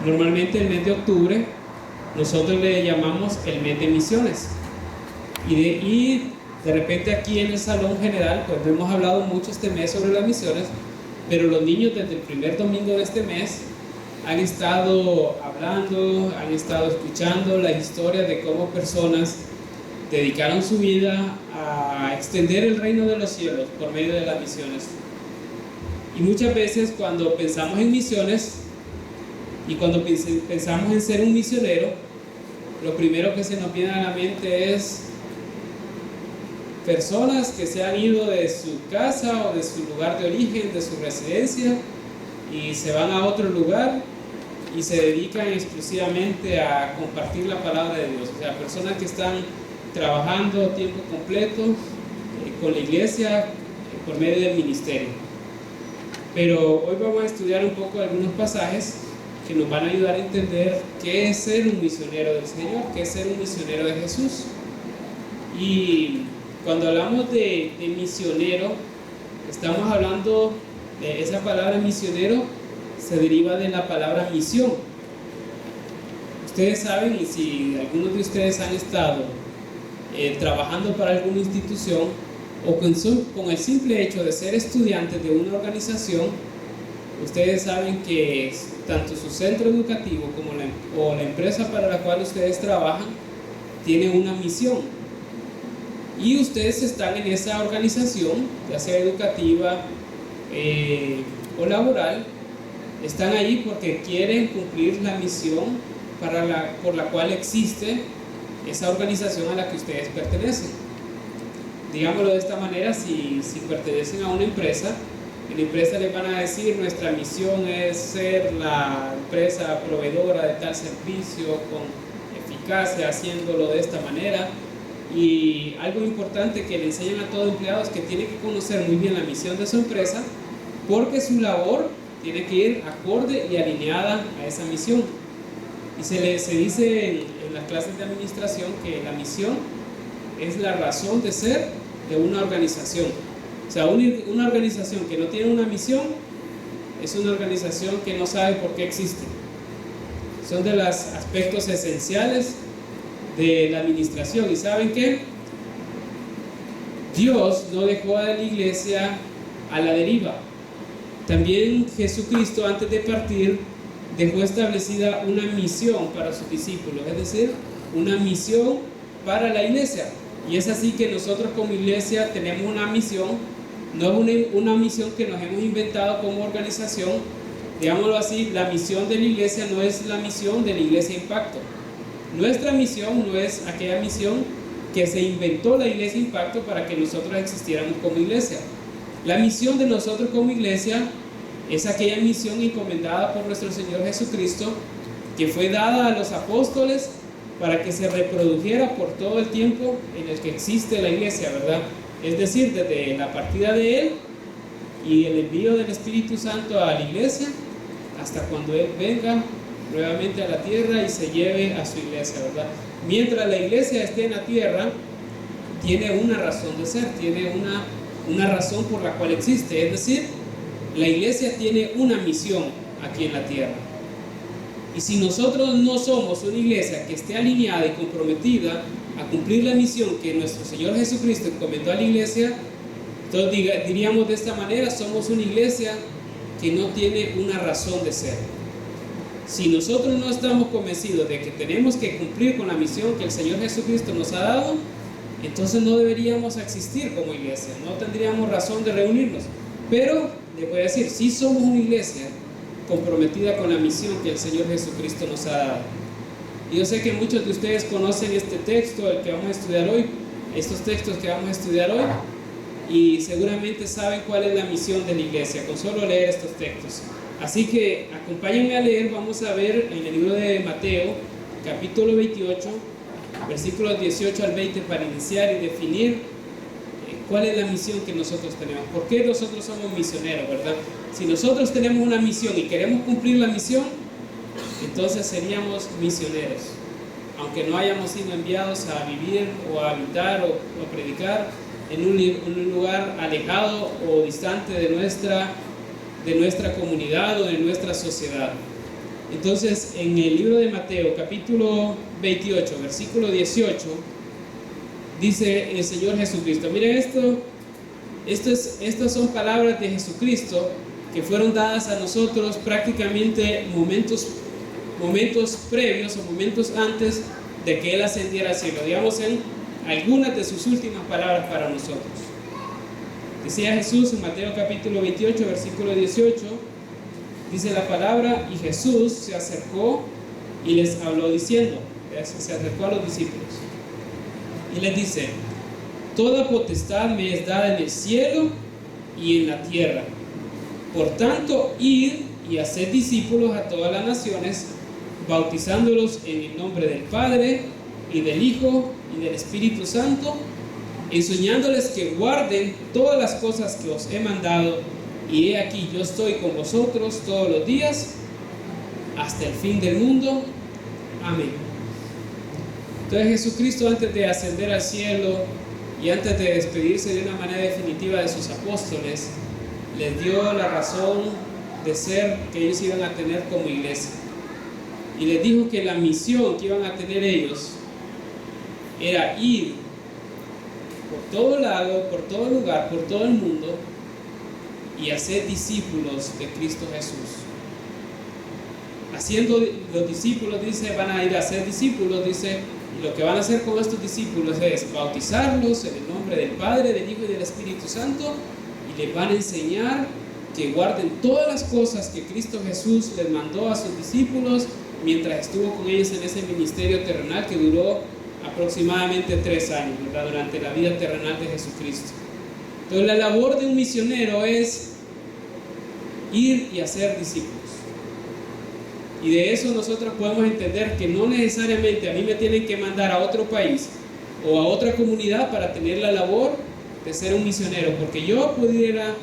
Normalmente el mes de octubre nosotros le llamamos el mes de misiones. Y de repente aquí en el salón general, pues no hemos hablado mucho este mes sobre las misiones, pero los niños desde el primer domingo de este mes han estado hablando, han estado escuchando la historia de cómo personas dedicaron su vida a extender el reino de los cielos por medio de las misiones. Y muchas veces cuando pensamos en misiones y cuando pensamos en ser un misionero, lo primero que se nos viene a la mente es personas que se han ido de su casa o de su lugar de origen, de su residencia, y se van a otro lugar y se dedican exclusivamente a compartir la palabra de Dios. O sea, personas que están trabajando a tiempo completo con la iglesia por medio del ministerio. Pero hoy vamos a estudiar un poco algunos pasajes que nos van a ayudar a entender qué es ser un misionero del Señor, qué es ser un misionero de Jesús. Y cuando hablamos de misionero, estamos hablando de esa palabra misionero, se deriva de la palabra misión. Ustedes saben, y si algunos de ustedes han estado trabajando para alguna institución o con el simple hecho de ser estudiantes de una organización, ustedes saben que tanto su centro educativo como la empresa para la cual ustedes trabajan tiene una misión. Y ustedes están en esa organización, ya sea educativa o laboral, están ahí porque quieren cumplir la misión por la cual existe esa organización a la que ustedes pertenecen. Digámoslo de esta manera, si pertenecen a una empresa, en la empresa les van a decir: nuestra misión es ser la empresa proveedora de tal servicio con eficacia, haciéndolo de esta manera. Y algo importante que le enseñan a todo empleado es que tiene que conocer muy bien la misión de su empresa, porque su labor tiene que ir acorde y alineada a esa misión. Y se dice en las clases de administración que la misión es la razón de ser de una organización. O sea, una organización que no tiene una misión es una organización que no sabe por qué existe. Son de los aspectos esenciales de la administración. ¿Y saben qué? Dios no dejó a la iglesia a la deriva. También Jesucristo, antes de partir, dejó establecida una misión para sus discípulos, es decir, una misión para la iglesia. Y es así que nosotros como iglesia tenemos una misión. No es una misión que nos hemos inventado como organización. Digámoslo así, la misión de la iglesia no es la misión de la Iglesia Impacto. Nuestra misión no es aquella misión que se inventó la Iglesia Impacto para que nosotros existiéramos como iglesia. La misión de nosotros como iglesia es aquella misión encomendada por nuestro Señor Jesucristo, que fue dada a los apóstoles para que se reprodujera por todo el tiempo en el que existe la iglesia, ¿verdad? Es decir, desde la partida de Él y el envío del Espíritu Santo a la iglesia hasta cuando Él venga nuevamente a la tierra y se lleve a su iglesia, ¿verdad? Mientras la iglesia esté en la tierra, tiene una razón de ser, tiene una razón por la cual existe. Es decir, la iglesia tiene una misión aquí en la tierra. Y si nosotros no somos una iglesia que esté alineada y comprometida a cumplir la misión que nuestro Señor Jesucristo encomendó a la iglesia, entonces diríamos de esta manera: somos una iglesia que no tiene una razón de ser. Si nosotros no estamos convencidos de que tenemos que cumplir con la misión que el Señor Jesucristo nos ha dado, entonces no deberíamos existir como iglesia, no tendríamos razón de reunirnos. Pero les voy a decir, sí somos una iglesia comprometida con la misión que el Señor Jesucristo nos ha dado. Y yo sé que muchos de ustedes conocen este texto, el que vamos a estudiar hoy, estos textos que vamos a estudiar hoy, y seguramente saben cuál es la misión de la iglesia con solo leer estos textos. Así que acompáñenme a leer. Vamos a ver en el libro de Mateo, capítulo 28, versículos 18 al 20, para iniciar y definir cuál es la misión que nosotros tenemos. ¿Por qué nosotros somos misioneros, verdad? Si nosotros tenemos una misión y queremos cumplir la misión, entonces seríamos misioneros. Aunque no hayamos sido enviados a vivir o a habitar o a predicar en un lugar alejado o distante de nuestra comunidad o de nuestra sociedad. Entonces, en el libro de Mateo, capítulo 28, versículo 18, dice el Señor Jesucristo. Miren esto, estas son palabras de Jesucristo que fueron dadas a nosotros prácticamente momentos previos o momentos antes de que Él ascendiera al cielo, digamos en algunas de sus últimas palabras para nosotros. Decía Jesús en Mateo capítulo 28, versículo 18, dice la palabra: y Jesús se acercó y les habló diciendo, se acercó a los discípulos y les dice: toda potestad me es dada en el cielo y en la tierra. Por tanto, id y haced discípulos a todas las naciones, bautizándolos en el nombre del Padre y del Hijo y del Espíritu Santo, enseñándoles que guarden todas las cosas que os he mandado, y he aquí yo estoy con vosotros todos los días hasta el fin del mundo. Amén. Entonces Jesucristo, antes de ascender al cielo y antes de despedirse de una manera definitiva de sus apóstoles, les dio la razón de ser que ellos iban a tener como iglesia, y les dijo que la misión que iban a tener ellos era ir por todo lado, por todo lugar, por todo el mundo y hacer discípulos de Cristo Jesús. Haciendo los discípulos, dice, van a ir a hacer discípulos, dice, y lo que van a hacer con estos discípulos es bautizarlos en el nombre del Padre, del Hijo y del Espíritu Santo, y les van a enseñar que guarden todas las cosas que Cristo Jesús les mandó a sus discípulos mientras estuvo con ellos en ese ministerio terrenal que duró aproximadamente 3 años, ¿verdad? Durante la vida terrenal de Jesucristo. Entonces la labor de un misionero es ir y hacer discípulos. Y de eso nosotros podemos entender que no necesariamente a mí me tienen que mandar a otro país o a otra comunidad para tener la labor de ser un misionero, porque yo pudiera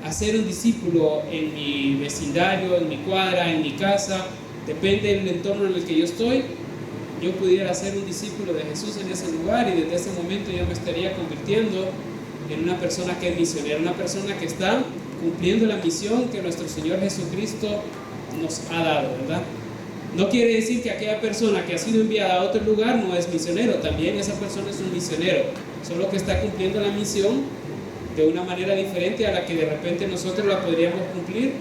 hacer un discípulo en mi vecindario, en mi cuadra, en mi casa, depende del entorno en el que yo estoy. Yo pudiera ser un discípulo de Jesús en ese lugar, y desde ese momento yo me estaría convirtiendo en una persona que es misionera, una persona que está cumpliendo la misión que nuestro Señor Jesucristo nos ha dado, ¿verdad? No quiere decir que aquella persona que ha sido enviada a otro lugar no es misionero, también esa persona es un misionero, solo que está cumpliendo la misión de una manera diferente a la que de repente nosotros la podríamos cumplir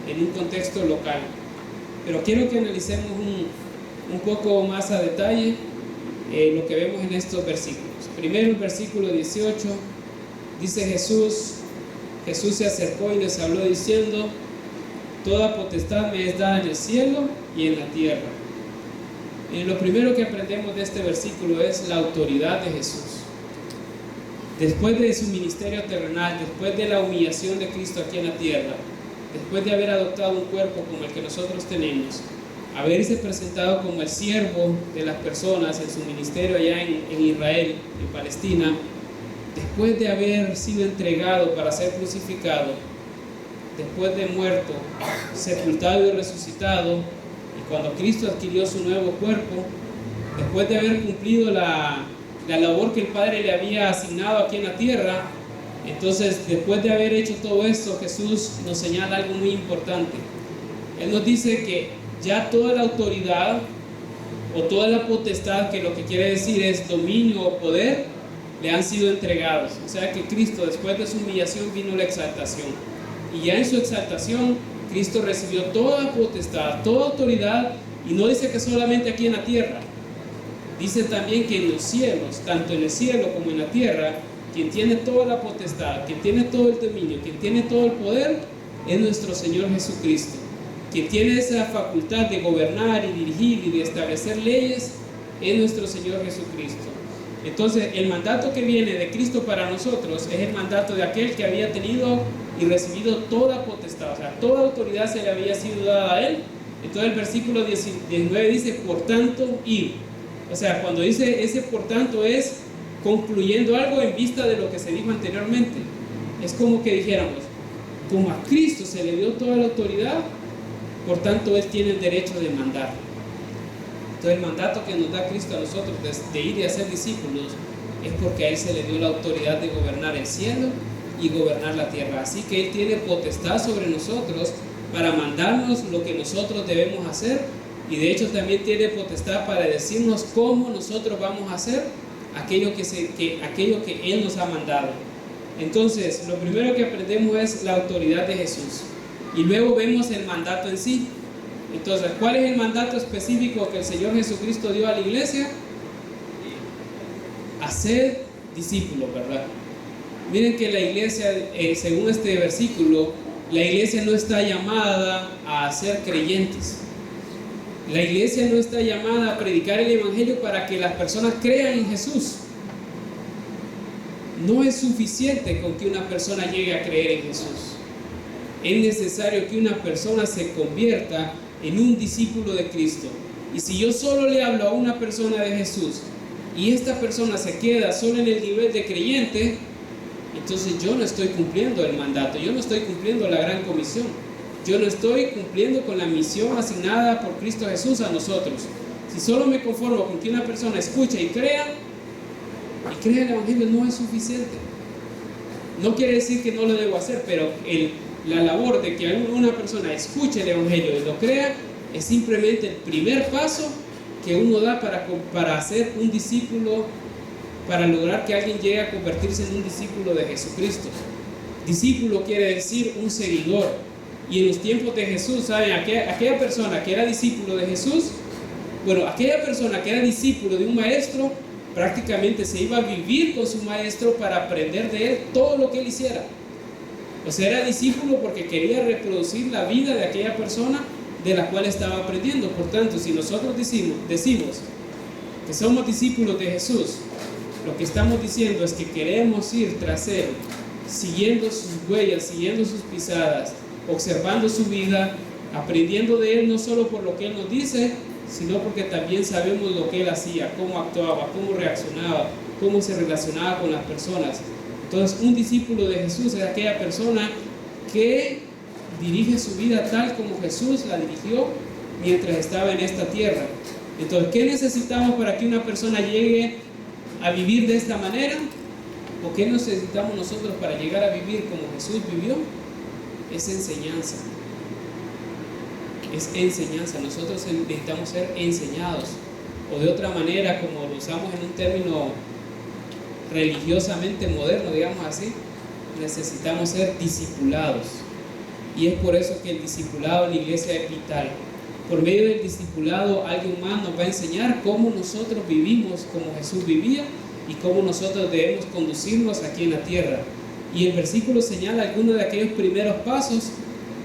en un contexto local. Pero quiero que analicemos un poco más a detalle lo que vemos en estos versículos. Primero el versículo 18 dice: Jesús se acercó y les habló diciendo: toda potestad me es dada en el cielo y en la tierra. Lo primero que aprendemos de este versículo es la autoridad de Jesús. Después de su ministerio terrenal, después de la humillación de Cristo aquí en la tierra, después de haber adoptado un cuerpo como el que nosotros tenemos, haberse presentado como el siervo de las personas en su ministerio allá en Israel, en Palestina, después de haber sido entregado para ser crucificado, después de muerto, sepultado y resucitado, y cuando Cristo adquirió su nuevo cuerpo, después de haber cumplido la labor que el Padre le había asignado aquí en la tierra, entonces después de haber hecho todo esto, Jesús nos señala algo muy importante. Él nos dice que ya toda la autoridad o toda la potestad, que lo que quiere decir es dominio o poder, le han sido entregados. O sea que Cristo, después de su humillación, vino la exaltación, y ya en su exaltación Cristo recibió toda potestad, toda autoridad, y no dice que solamente aquí en la tierra, dice también que en los cielos, tanto en el cielo como en la tierra, quien tiene toda la potestad, quien tiene todo el dominio, quien tiene todo el poder, es nuestro Señor Jesucristo. Quien tiene esa facultad de gobernar y dirigir y de establecer leyes es nuestro Señor Jesucristo. Entonces el mandato que viene de Cristo para nosotros es el mandato de aquel que había tenido y recibido toda potestad, o sea, toda autoridad se le había sido dada a él. Entonces el versículo 19 dice: por tanto, id. O sea, cuando dice ese por tanto, es concluyendo algo en vista de lo que se dijo anteriormente. Es como que dijéramos, como a Cristo se le dio toda la autoridad, por tanto Él tiene el derecho de mandar. Entonces el mandato que nos da Cristo a nosotros de ir y hacer discípulos es porque a Él se le dio la autoridad de gobernar el cielo y gobernar la tierra. Así que Él tiene potestad sobre nosotros para mandarnos lo que nosotros debemos hacer y de hecho también tiene potestad para decirnos cómo nosotros vamos a hacer aquello que Él nos ha mandado. Entonces, lo primero que aprendemos es la autoridad de Jesús, y luego vemos el mandato en sí. Entonces, ¿cuál es el mandato específico que el Señor Jesucristo dio a la iglesia? Hacer discípulos, ¿verdad? Miren que la iglesia, según este versículo, la iglesia no está llamada a ser creyentes. La iglesia no está llamada a predicar el evangelio para que las personas crean en Jesús. No es suficiente con que una persona llegue a creer en Jesús. Es necesario que una persona se convierta en un discípulo de Cristo. Y si yo solo le hablo a una persona de Jesús y esta persona se queda solo en el nivel de creyente, entonces yo no estoy cumpliendo el mandato, yo no estoy cumpliendo la gran comisión, yo no estoy cumpliendo con la misión asignada por Cristo Jesús a nosotros. Si solo me conformo con que una persona escuche y crea el evangelio, no es suficiente. No quiere decir que no lo debo hacer, pero la labor de que una persona escuche el evangelio y lo crea es simplemente el primer paso que uno da para hacer un discípulo, para lograr que alguien llegue a convertirse en un discípulo de Jesucristo. Discípulo quiere decir un seguidor. Y en los tiempos de Jesús, ¿saben? Aquella persona que era discípulo de Jesús, aquella persona que era discípulo de un maestro, prácticamente se iba a vivir con su maestro para aprender de él todo lo que él hiciera. O sea, era discípulo porque quería reproducir la vida de aquella persona de la cual estaba aprendiendo. Por tanto, si nosotros decimos que somos discípulos de Jesús, lo que estamos diciendo es que queremos ir tras Él, siguiendo sus huellas, siguiendo sus pisadas, observando su vida, aprendiendo de Él no solo por lo que Él nos dice, sino porque también sabemos lo que Él hacía, cómo actuaba, cómo reaccionaba, cómo se relacionaba con las personas. Entonces, un discípulo de Jesús es aquella persona que dirige su vida tal como Jesús la dirigió mientras estaba en esta tierra. Entonces, ¿qué necesitamos para que una persona llegue a vivir de esta manera? ¿O qué necesitamos nosotros para llegar a vivir como Jesús vivió? Es enseñanza. Es enseñanza. Nosotros necesitamos ser enseñados, o de otra manera, como lo usamos en un término religiosamente moderno, digamos así, necesitamos ser discipulados. Y es por eso que el discipulado en la iglesia es vital. Por medio del discipulado, alguien más nos va a enseñar cómo nosotros vivimos como Jesús vivía y cómo nosotros debemos conducirnos aquí en la tierra. Y el versículo señala algunos de aquellos primeros pasos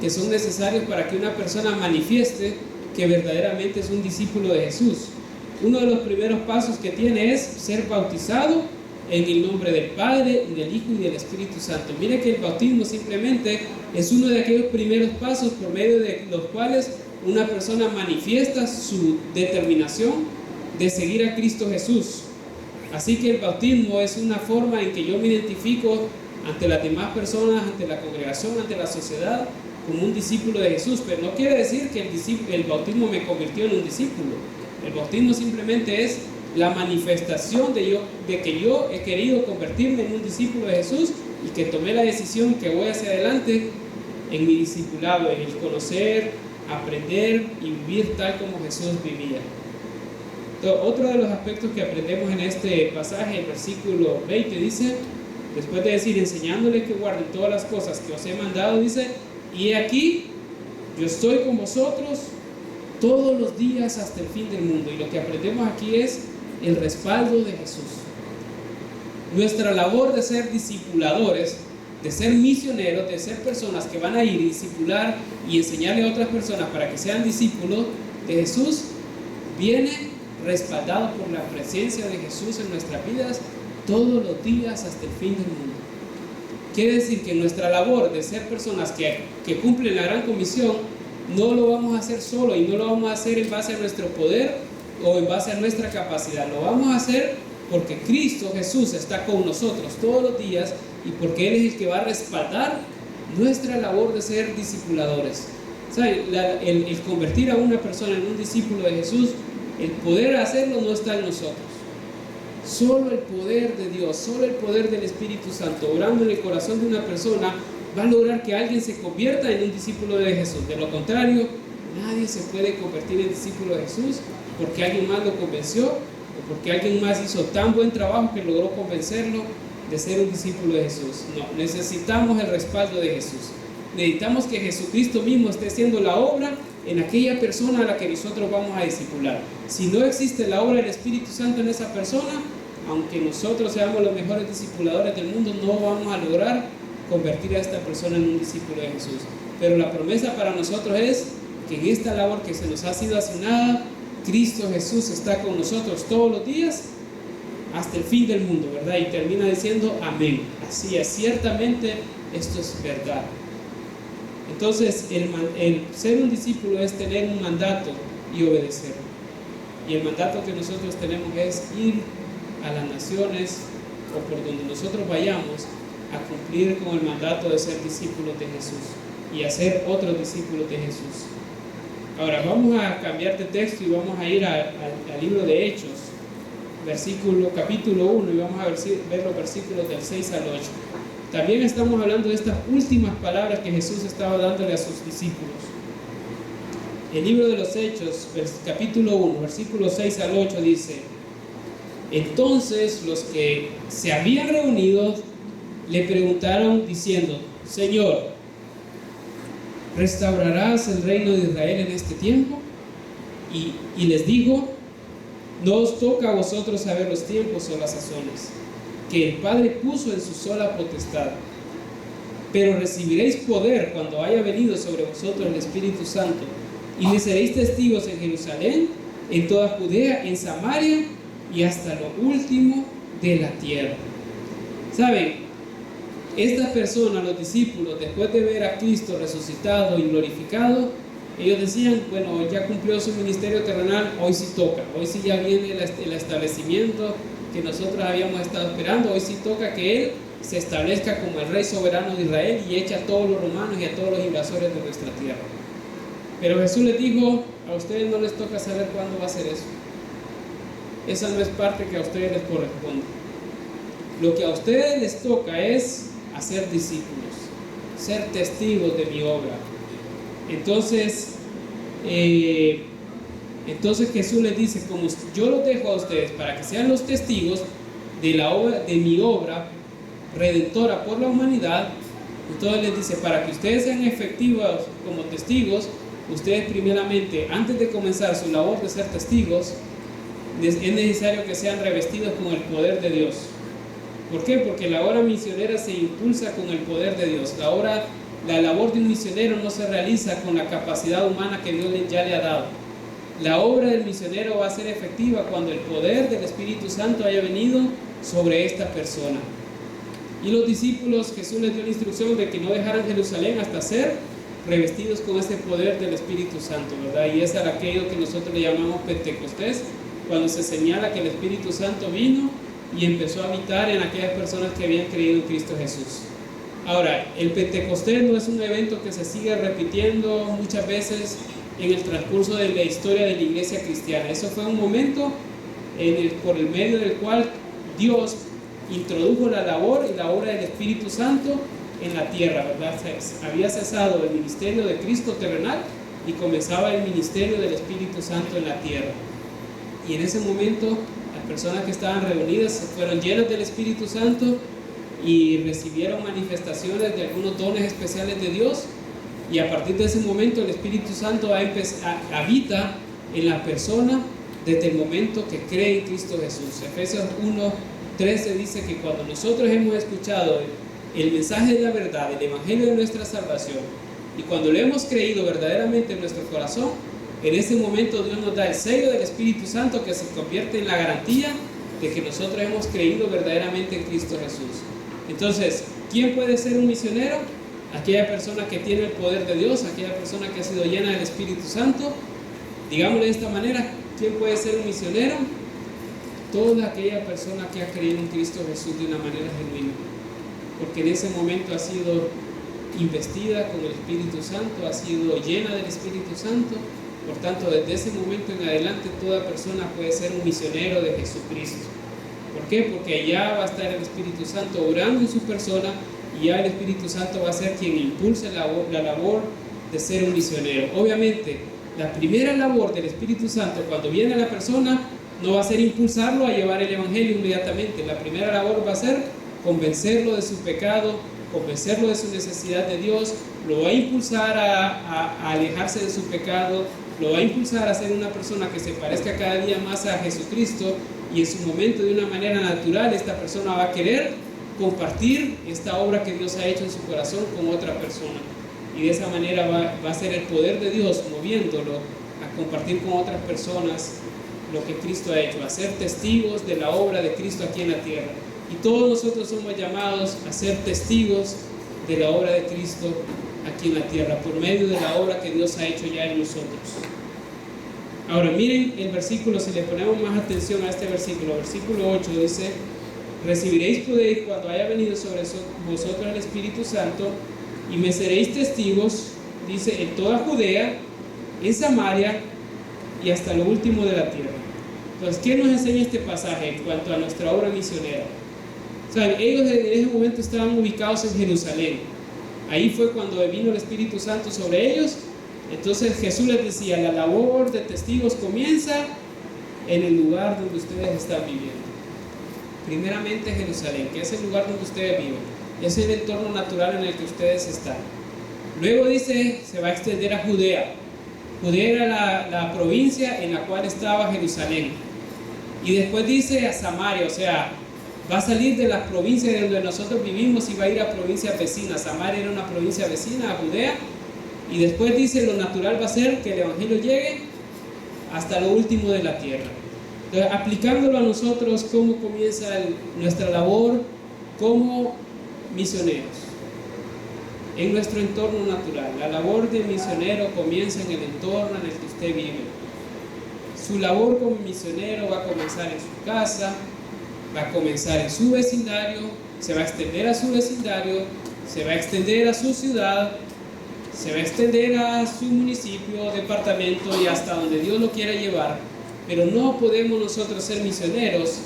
que son necesarios para que una persona manifieste que verdaderamente es un discípulo de Jesús. Uno de los primeros pasos que tiene es ser bautizado en el nombre del Padre, y del Hijo y del Espíritu Santo. Mire que el bautismo simplemente es uno de aquellos primeros pasos por medio de los cuales una persona manifiesta su determinación de seguir a Cristo Jesús. Así que el bautismo es una forma en que yo me identifico ante las demás personas, ante la congregación, ante la sociedad, como un discípulo de Jesús. Pero no quiere decir que el bautismo me convirtió en un discípulo. El bautismo simplemente es la manifestación de que yo he querido convertirme en un discípulo de Jesús y que tomé la decisión que voy hacia adelante en mi discipulado, en el conocer, aprender y vivir tal como Jesús vivía. Entonces, otro de los aspectos que aprendemos en este pasaje, el versículo 20 dice, después de decir, enseñándoles que guarden todas las cosas que os he mandado, dice, y he aquí, yo estoy con vosotros todos los días hasta el fin del mundo. Y lo que aprendemos aquí es el respaldo de Jesús. Nuestra labor de ser discipuladores, de ser misioneros, de ser personas que van a ir y discipular y enseñarle a otras personas para que sean discípulos de Jesús, viene respaldado por la presencia de Jesús en nuestras vidas todos los días hasta el fin del mundo. Quiere decir que nuestra labor de ser personas que cumplen la gran comisión no lo vamos a hacer solo, y no lo vamos a hacer en base a nuestro poder o en base a nuestra capacidad. Lo vamos a hacer porque Cristo Jesús está con nosotros todos los días y porque Él es el que va a respaldar nuestra labor de ser discipuladores. ¿Sabe? El convertir a una persona en un discípulo de Jesús, el poder hacerlo no está en nosotros. Solo el poder de Dios, solo el poder del Espíritu Santo obrando en el corazón de una persona va a lograr que alguien se convierta en un discípulo de Jesús. De lo contrario, Nadie se puede convertir en discípulo de Jesús porque alguien más lo convenció o porque alguien más hizo tan buen trabajo que logró convencerlo de ser un discípulo de Jesús. No, necesitamos el respaldo de Jesús. Necesitamos que Jesucristo mismo esté haciendo la obra en aquella persona a la que nosotros vamos a discipular. Si no existe la obra del Espíritu Santo en esa persona, aunque nosotros seamos los mejores discipuladores del mundo, no vamos a lograr convertir a esta persona en un discípulo de Jesús. Pero la promesa para nosotros es que en esta labor que se nos ha sido asignada, Cristo Jesús está con nosotros todos los días hasta el fin del mundo, ¿verdad? Y termina diciendo amén. Así es, ciertamente esto es verdad. Entonces, el ser un discípulo es tener un mandato y obedecerlo. Y el mandato que nosotros tenemos es ir a las naciones o por donde nosotros vayamos a cumplir con el mandato de ser discípulos de Jesús y hacer otros discípulos de Jesús. Ahora vamos a cambiar de texto y vamos a ir al libro de Hechos, capítulo 1, y vamos a ver los versículos del 6 al 8. También estamos hablando de estas últimas palabras que Jesús estaba dándole a sus discípulos. El libro de los Hechos, capítulo 1, versículos 6 al 8 dice: entonces los que se habían reunido le preguntaron diciendo: Señor, ¿restaurarás el reino de Israel en este tiempo? Y les dijo: no os toca a vosotros saber los tiempos o las sazones que el Padre puso en su sola potestad, pero recibiréis poder cuando haya venido sobre vosotros el Espíritu Santo, y me seréis testigos en Jerusalén, en toda Judea, en Samaria y hasta lo último de la tierra. ¿Saben? Estas personas, los discípulos, después de ver a Cristo resucitado y glorificado, ellos decían: bueno, ya cumplió su ministerio terrenal, hoy sí toca, hoy sí ya viene el establecimiento que nosotros habíamos estado esperando, hoy sí toca que Él se establezca como el Rey soberano de Israel y eche a todos los romanos y a todos los invasores de nuestra tierra. Pero Jesús les dijo: a ustedes no les toca saber cuándo va a ser eso. Esa no es parte que a ustedes les corresponde. Lo que a ustedes les toca es hacer discípulos, ser testigos de mi obra. Entonces Jesús les dice: como yo los dejo a ustedes para que sean los testigos de la obra, de mi obra redentora por la humanidad, entonces les dice: para que ustedes sean efectivos como testigos, ustedes primeramente, antes de comenzar su labor de ser testigos, es necesario que sean revestidos con el poder de Dios. ¿Por qué? Porque la obra misionera se impulsa con el poder de Dios. La labor de un misionero no se realiza con la capacidad humana que Dios ya le ha dado. La obra del misionero va a ser efectiva cuando el poder del Espíritu Santo haya venido sobre esta persona. Y los discípulos, Jesús les dio la instrucción de que no dejaran Jerusalén hasta ser revestidos con ese poder del Espíritu Santo, ¿verdad? Y es aquello que nosotros le llamamos Pentecostés, cuando se señala que el Espíritu Santo vino y empezó a habitar en aquellas personas que habían creído en Cristo Jesús. Ahora, el Pentecostés no es un evento que se sigue repitiendo muchas veces en el transcurso de la historia de la iglesia cristiana. Eso fue un momento por el medio del cual Dios introdujo la labor y la obra del Espíritu Santo en la tierra, ¿verdad? Había cesado el ministerio de Cristo terrenal y comenzaba el ministerio del Espíritu Santo en la tierra. Y en ese momento las personas que estaban reunidas se fueron llenas del Espíritu Santo y recibieron manifestaciones de algunos dones especiales de Dios, y a partir de ese momento el Espíritu Santo habita en la persona desde el momento que cree en Cristo Jesús. Efesios 1:13 dice que cuando nosotros hemos escuchado el mensaje de la verdad, el evangelio de nuestra salvación, y cuando lo hemos creído verdaderamente en nuestro corazón, en ese momento Dios nos da el sello del Espíritu Santo, que se convierte en la garantía de que nosotros hemos creído verdaderamente en Cristo Jesús. Entonces, ¿quién puede ser un misionero? Aquella persona que tiene el poder de Dios, aquella persona que ha sido llena del Espíritu Santo. Digámosle de esta manera: ¿quién puede ser un misionero? Toda aquella persona que ha creído en Cristo Jesús de una manera genuina, porque en ese momento ha sido investida con el Espíritu Santo, ha sido llena del Espíritu Santo. Por tanto, desde ese momento en adelante, toda persona puede ser un misionero de Jesucristo. ¿Por qué? Porque ya va a estar el Espíritu Santo obrando en su persona, y ya el Espíritu Santo va a ser quien impulse la labor de ser un misionero. Obviamente, La primera labor del Espíritu Santo cuando viene a la persona no va a ser impulsarlo a llevar el Evangelio inmediatamente. La primera labor va a ser convencerlo de su pecado, convencerlo de su necesidad de Dios, lo va a impulsar a alejarse de su pecado, lo va a impulsar a ser una persona que se parezca cada día más a Jesucristo, y en su momento, de una manera natural, esta persona va a querer compartir esta obra que Dios ha hecho en su corazón con otra persona, y de esa manera va a ser el poder de Dios moviéndolo a compartir con otras personas lo que Cristo ha hecho, a ser testigos de la obra de Cristo aquí en la tierra. Y todos nosotros somos llamados a ser testigos de la obra de Cristo aquí en la tierra, por medio de la obra que Dios ha hecho ya en nosotros. Ahora miren el versículo, si le ponemos más atención a este versículo 8 dice: recibiréis poder cuando haya venido sobre vosotros el Espíritu Santo, y me seréis testigos, dice, en toda Judea, en Samaria y hasta lo último de la tierra. Entonces, ¿qué nos enseña este pasaje en cuanto a nuestra obra misionera? ¿Saben? Ellos en ese momento estaban ubicados en Jerusalén. Ahí fue cuando vino el Espíritu Santo sobre ellos. Entonces Jesús les decía: la labor de testigos comienza en el lugar donde ustedes están viviendo. Primeramente Jerusalén, que es el lugar donde ustedes viven, es el entorno natural en el que ustedes están. Luego dice, se va a extender a Judea. Judea era la provincia en la cual estaba Jerusalén. Y después dice a Samaria, o sea, va a salir de las provincias donde nosotros vivimos y va a ir a provincias vecinas. Samaria era una provincia vecina a Judea. Y después dice, lo natural va a ser que el Evangelio llegue hasta lo último de la tierra. Entonces, aplicándolo a nosotros, ¿cómo comienza nuestra labor como misioneros? En nuestro entorno natural. La labor de misionero comienza en el entorno en el que usted vive. Su labor como misionero va a comenzar en su casa, va a comenzar en su vecindario, se va a extender a su vecindario, se va a extender a su ciudad, se va a extender a su municipio, departamento y hasta donde Dios lo quiera llevar. Pero no podemos nosotros ser misioneros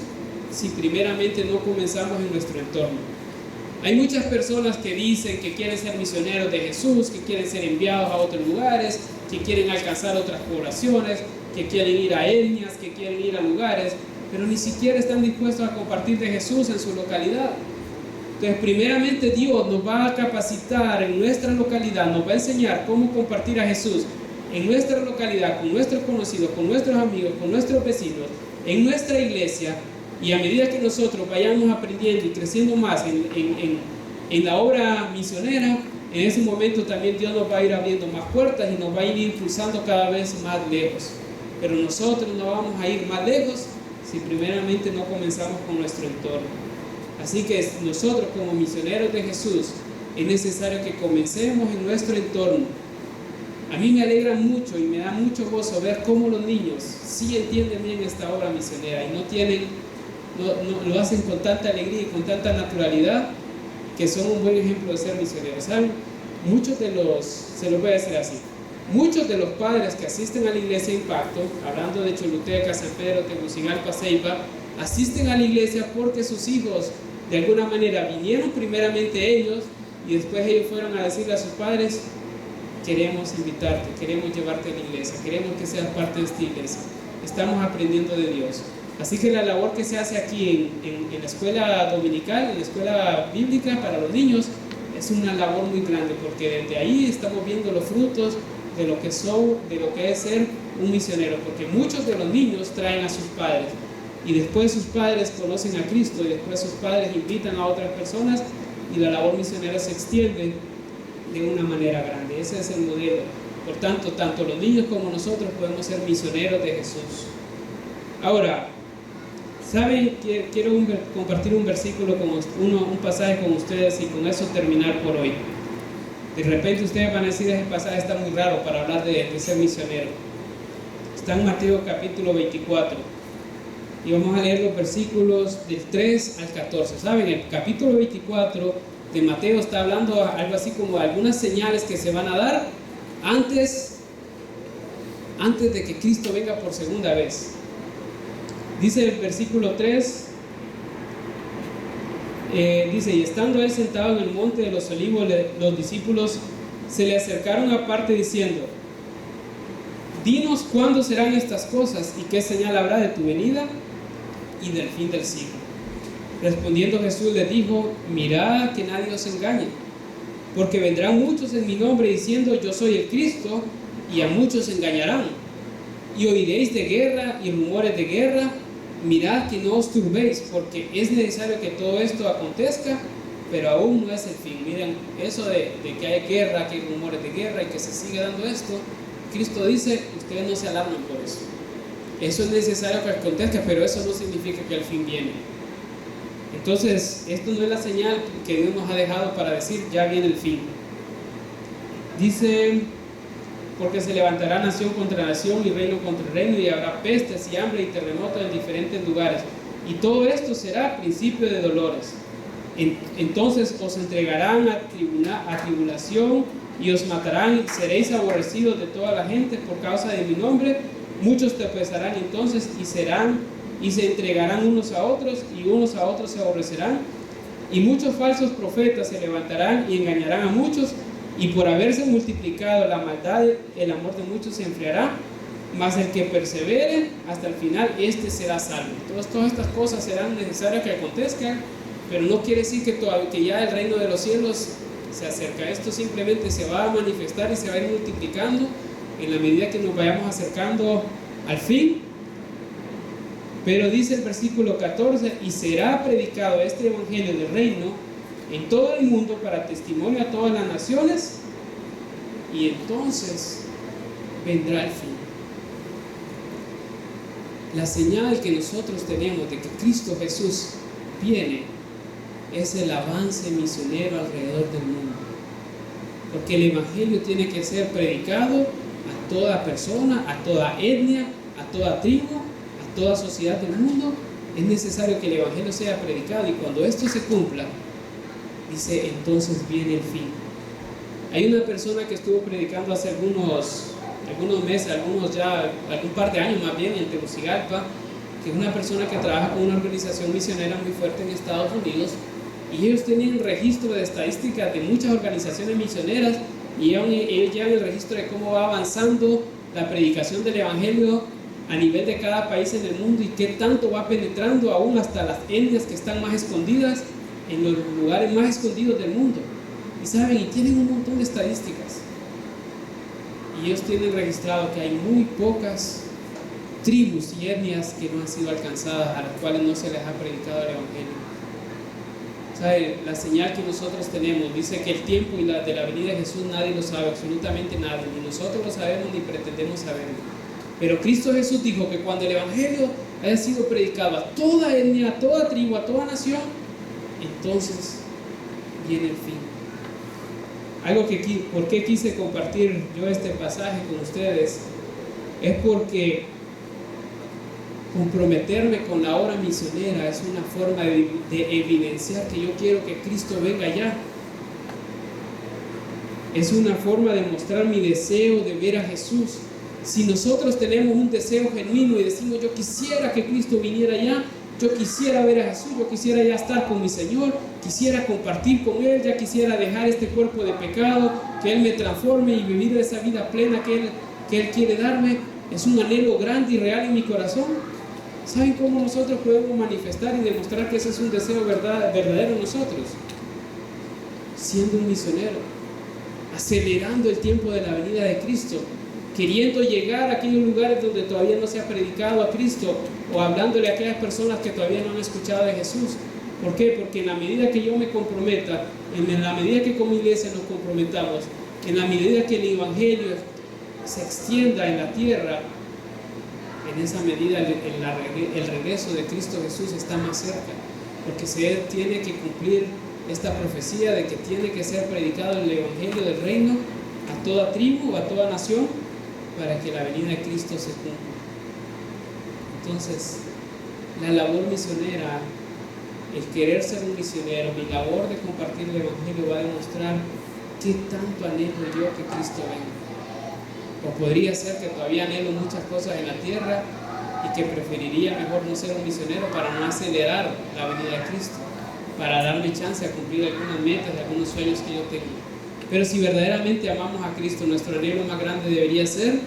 si primeramente no comenzamos en nuestro entorno. Hay muchas personas que dicen que quieren ser misioneros de Jesús, que quieren ser enviados a otros lugares, que quieren alcanzar otras poblaciones, que quieren ir a etnias, que quieren ir a lugares, pero ni siquiera están dispuestos a compartir de Jesús en su localidad. Entonces, primeramente Dios nos va a capacitar en nuestra localidad, nos va a enseñar cómo compartir a Jesús en nuestra localidad, con nuestros conocidos, con nuestros amigos, con nuestros vecinos, en nuestra iglesia. Y a medida que nosotros vayamos aprendiendo y creciendo más en la obra misionera, en ese momento también Dios nos va a ir abriendo más puertas y nos va a ir impulsando cada vez más lejos. Pero nosotros no vamos a ir más lejos si primeramente no comenzamos con nuestro entorno. Así que nosotros como misioneros de Jesús es necesario que comencemos en nuestro entorno. A mí me alegra mucho y me da mucho gozo ver cómo los niños sí entienden bien esta obra misionera y no lo hacen con tanta alegría y con tanta naturalidad, que son un buen ejemplo de ser misioneros. ¿Saben? Se los voy a decir así, muchos de los padres que asisten a la iglesia Impacto, hablando de Choluteca, San Pedro, Tegucigalpa, Ceiba, asisten a la iglesia porque sus hijos de alguna manera vinieron primeramente ellos y después ellos fueron a decirle a sus padres: queremos invitarte, queremos llevarte a la iglesia, queremos que seas parte de esta iglesia, estamos aprendiendo de Dios. Así que la labor que se hace aquí en la escuela dominical, en la escuela bíblica para los niños, es una labor muy grande, porque desde ahí estamos viendo los frutos de lo que es ser un misionero, porque muchos de los niños traen a sus padres y después sus padres conocen a Cristo y después sus padres invitan a otras personas y la labor misionera se extiende de una manera grande. Ese es el modelo. Por tanto, tanto los niños como nosotros podemos ser misioneros de Jesús. Ahora, ¿saben? Quiero compartir un versículo, un pasaje con ustedes y con eso terminar por hoy. De repente ustedes van a decir: ese pasaje está muy raro para hablar de ser misionero. Está en Mateo capítulo 24 y vamos a leer los versículos del 3 al 14. ¿Saben? El capítulo 24 de Mateo está hablando algo así como algunas señales que se van a dar antes de que Cristo venga por segunda vez. Dice el versículo 3, dice: y estando él sentado en el monte de los olivos, los discípulos se le acercaron aparte diciendo: dinos cuándo serán estas cosas y qué señal habrá de tu venida y del fin del siglo. Respondiendo Jesús les dijo: mirad que nadie os engañe, porque vendrán muchos en mi nombre diciendo yo soy el Cristo, y a muchos engañarán. Y oiréis de guerra y rumores de guerra. Mirad que no os turbéis, porque es necesario que todo esto acontezca, pero aún no es el fin. Miren, eso de que hay guerra, que hay rumores de guerra y que se sigue dando esto, Cristo dice, ustedes no se alarmen por eso. Eso es necesario que acontezca, pero eso no significa que el fin viene. Entonces, esto no es la señal que Dios nos ha dejado para decir, ya viene el fin. Dice, porque se levantará nación contra nación y reino contra reino, y habrá pestes y hambre y terremotos en diferentes lugares. Y todo esto será principio de dolores. Entonces os entregarán a tribulación y os matarán, y seréis aborrecidos de toda la gente por causa de mi nombre. Muchos tropezarán entonces y se entregarán unos a otros, y unos a otros se aborrecerán. Y muchos falsos profetas se levantarán y engañarán a muchos, y por haberse multiplicado la maldad, el amor de muchos se enfriará. Mas el que persevere hasta el final, este será salvo. Todas estas cosas serán necesarias que acontezcan, pero no quiere decir que ya el reino de los cielos se acerca. Esto simplemente se va a manifestar y se va a ir multiplicando en la medida que nos vayamos acercando al fin. Pero dice el versículo 14: y será predicado este evangelio del reino en todo el mundo para testimonio a todas las naciones, y entonces vendrá el fin. La señal que nosotros tenemos de que Cristo Jesús viene es el avance misionero alrededor del mundo, porque el evangelio tiene que ser predicado a toda persona, a toda etnia, a toda tribu, a toda sociedad del mundo. Es necesario que el evangelio sea predicado, y cuando esto se cumpla, dice, entonces viene el fin. Hay una persona que estuvo predicando hace algunos meses, algún par de años más bien, en Tegucigalpa, que es una persona que trabaja con una organización misionera muy fuerte en Estados Unidos, y ellos tienen registro de estadísticas de muchas organizaciones misioneras, y ellos llevan el registro de cómo va avanzando la predicación del evangelio a nivel de cada país en el mundo, y qué tanto va penetrando aún hasta las etnias que están más escondidas, en los lugares más escondidos del mundo. Y saben, y tienen un montón de estadísticas, y ellos tienen registrado que hay muy pocas tribus y etnias que no han sido alcanzadas, a las cuales no se les ha predicado el evangelio. ¿Sabe? La señal que nosotros tenemos dice que el tiempo y de la venida de Jesús nadie lo sabe, absolutamente nadie, ni nosotros lo sabemos ni pretendemos saberlo. Pero Cristo Jesús dijo que cuando el evangelio haya sido predicado a toda etnia, a toda tribu, a toda nación, entonces viene el fin. ¿Por qué quise compartir yo este pasaje con ustedes? Es porque comprometerme con la obra misionera es una forma de evidenciar que yo quiero que Cristo venga ya. Es una forma de mostrar mi deseo de ver a Jesús. Si nosotros tenemos un deseo genuino y decimos, yo quisiera que Cristo viniera ya, yo quisiera ver a Jesús, yo quisiera ya estar con mi Señor, quisiera compartir con Él, ya quisiera dejar este cuerpo de pecado, que Él me transforme y vivir esa vida plena que Él quiere darme, es un anhelo grande y real en mi corazón. ¿Saben cómo nosotros podemos manifestar y demostrar que ese es un deseo verdadero en nosotros? Siendo un misionero, acelerando el tiempo de la venida de Cristo, queriendo llegar a aquellos lugares donde todavía no se ha predicado a Cristo, o hablándole a aquellas personas que todavía no han escuchado de Jesús. ¿Por qué? Porque en la medida que yo me comprometa, en la medida que como iglesia nos comprometamos, en la medida que el evangelio se extienda en la tierra, en esa medida el regreso de Cristo Jesús está más cerca, porque se tiene que cumplir esta profecía de que tiene que ser predicado el evangelio del reino a toda tribu, a toda nación, para que la venida de Cristo se cumpla. Entonces, la labor misionera, el querer ser un misionero, mi labor de compartir el evangelio va a demostrar qué tanto anhelo yo que Cristo venga. O podría ser que todavía anhelo muchas cosas en la tierra y que preferiría mejor no ser un misionero para no acelerar la venida de Cristo, para darme chance a cumplir algunas metas, algunos sueños que yo tengo. Pero si verdaderamente amamos a Cristo, nuestro anhelo más grande debería ser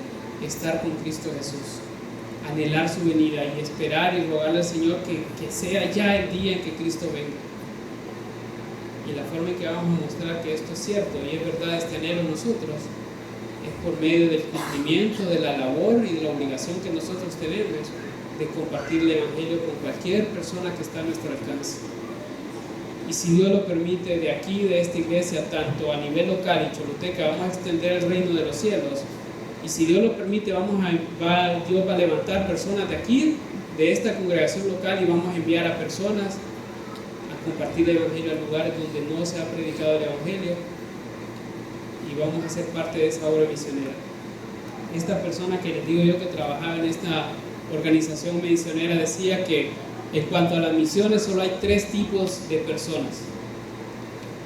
estar con Cristo Jesús, anhelar su venida y esperar y rogarle al Señor que sea ya el día en que Cristo venga. Y la forma en que vamos a mostrar que esto es cierto y es verdad este anhelo en nosotros es por medio del cumplimiento de la labor y de la obligación que nosotros tenemos de compartir el Evangelio con cualquier persona que está a nuestro alcance. Y si Dios lo permite, de aquí, de esta iglesia, tanto a nivel local y Choluteca, vamos a extender el reino de los cielos. Y si Dios lo permite, Dios va a levantar personas de aquí, de esta congregación local, y vamos a enviar a personas a compartir el Evangelio a lugares donde no se ha predicado el Evangelio, y vamos a ser parte de esa obra misionera. Esta persona que les digo yo que trabajaba en esta organización misionera decía que en cuanto a las misiones solo hay 3 tipos de personas.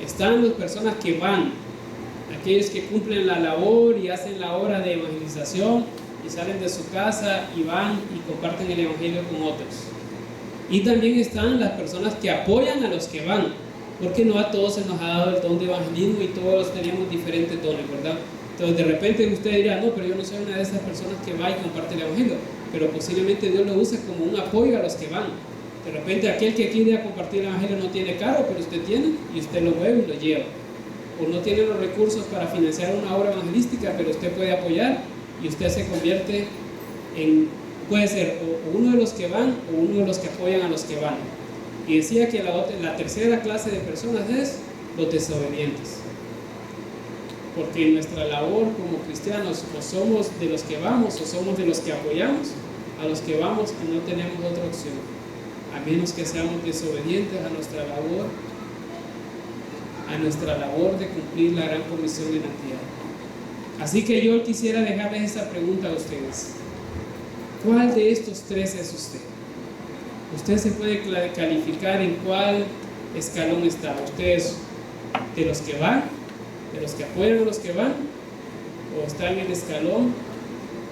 Están las personas que van, aquellos que cumplen la labor y hacen la obra de evangelización y salen de su casa y van y comparten el Evangelio con otros. Y también están las personas que apoyan a los que van, porque no a todos se nos ha dado el don de evangelismo y todos teníamos diferentes dones, ¿verdad? Entonces de repente usted dirá, no, pero yo no soy una de esas personas que va y comparte el Evangelio, pero posiblemente Dios lo usa como un apoyo a los que van. De repente aquel que quiere compartir el Evangelio no tiene carro, pero usted tiene, y usted lo mueve y lo lleva. O no tiene los recursos para financiar una obra evangelística, pero usted puede apoyar y usted se convierte en, puede ser o uno de los que van o uno de los que apoyan a los que van. Y decía que la tercera clase de personas es los desobedientes. Porque en nuestra labor como cristianos o somos de los que vamos o somos de los que apoyamos a los que vamos y no tenemos otra opción, a menos que seamos desobedientes a nuestra labor de cumplir la gran comisión de la tierra. Así que yo quisiera dejarles esta pregunta a ustedes: ¿cuál de estos 3 es usted? Usted se puede calificar en cuál escalón está. ¿Usted es de los que van, de los que apoyan a los que van, o está en el escalón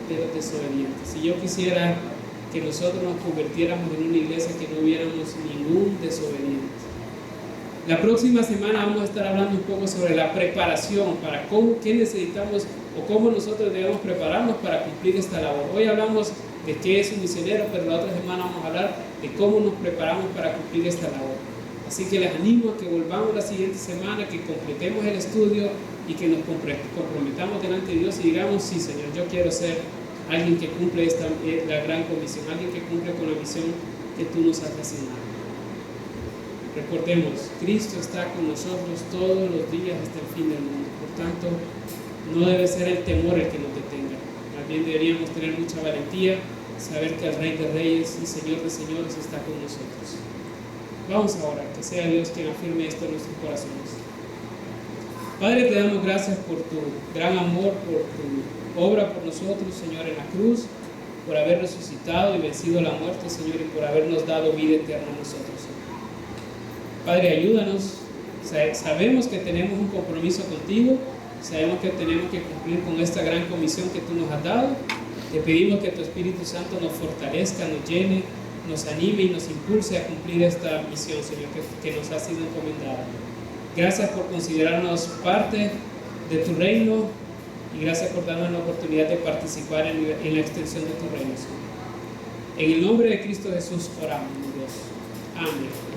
de los desobedientes? Y yo quisiera que nosotros nos convirtiéramos en una iglesia que no hubiéramos ningún desobediente. La próxima semana vamos a estar hablando un poco sobre la preparación, para qué necesitamos o cómo nosotros debemos prepararnos para cumplir esta labor. Hoy hablamos de qué es un misionero, pero la otra semana vamos a hablar de cómo nos preparamos para cumplir esta labor. Así que les animo a que volvamos la siguiente semana, que completemos el estudio y que nos comprometamos delante de Dios y digamos: sí, Señor, yo quiero ser alguien que cumple la gran comisión, alguien que cumple con la misión que tú nos has asignado. Recordemos, Cristo está con nosotros todos los días hasta el fin del mundo. Por tanto, no debe ser el temor el que nos detenga. Más bien deberíamos tener mucha valentía, saber que el Rey de Reyes y Señor de Señores está con nosotros. Vamos a orar, que sea Dios quien afirme esto en nuestros corazones. Padre, te damos gracias por tu gran amor, por tu obra por nosotros, Señor, en la cruz, por haber resucitado y vencido la muerte, Señor, y por habernos dado vida eterna a nosotros, Señor. Padre, ayúdanos. Sabemos que tenemos un compromiso contigo, sabemos que tenemos que cumplir con esta gran comisión que tú nos has dado. Te pedimos que tu Espíritu Santo nos fortalezca, nos llene, nos anime y nos impulse a cumplir esta misión, Señor, que nos ha sido encomendada. Gracias por considerarnos parte de tu reino y gracias por darnos la oportunidad de participar en la extensión de tu reino, Señor. En el nombre de Cristo Jesús oramos, Dios. Amén.